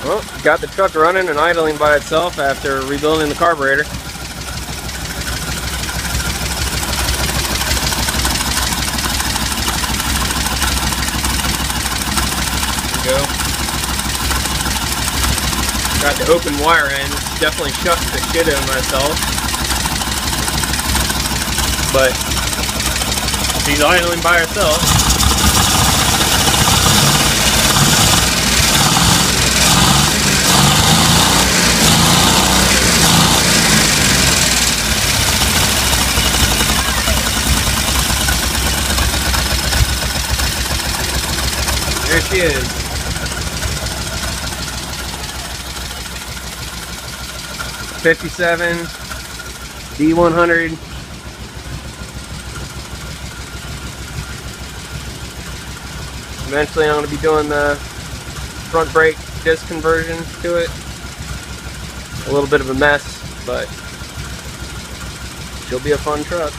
Well, got the truck running and idling by itself after rebuilding the carburetor. There we go. Got the open wire end. Definitely shucked the shit out of myself. But she's idling by herself. There she is. '57 D100. Eventually I'm going to be doing the front brake disc conversion to it. A little bit of a mess, but she'll be a fun truck.